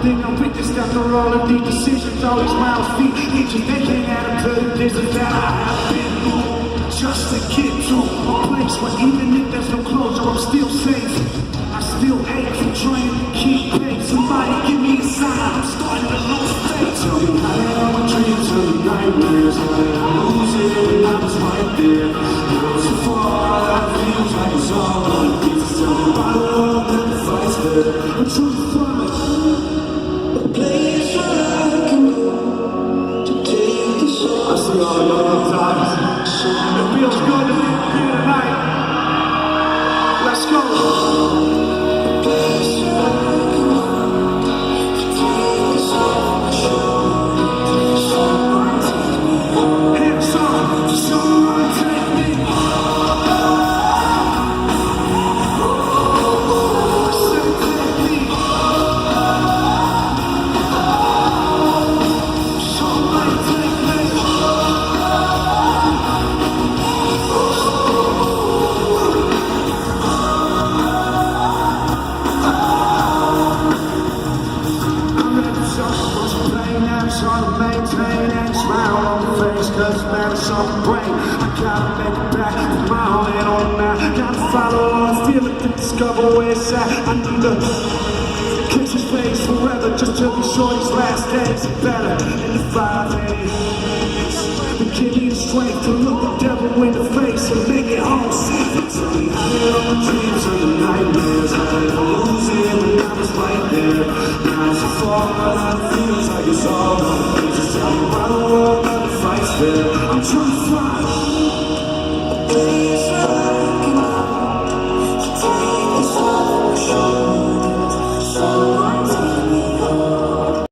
everything I'm witnessed after all of these decisions, all these miles feet, inches, they can't add up to the distance that I have been through. Just to get to a place where even if there's no closure, I'm still safe. I still ache from trying to keep pace. Somebody give me a sign, I'm starting to lose faith. Tell me how did all my dreams turn to nightmares? How did I lose it when I was right there? It was so far, it feels like it's all on the pieces. Tell me why the world never fights fair. I'm trying to find a place where I can go to take this all. I see all your times. It feels good to be here tonight. Let's go. Trying to maintain and smile on the face, cause man, it's on the brain. I gotta make it back with my own head on now. Gotta follow on, feel it to discover where it's at. I need to kiss his face forever, just to be sure his last days are better in the 5 days. But give me the strength to look the devil in the face and make it home. Tell me how did all my dreams turn to nightmares? How did I lose it when I was right there? Now it's so far, it feels like it's all on the pieces. Tell me why the world never fights fair. I'm trying to find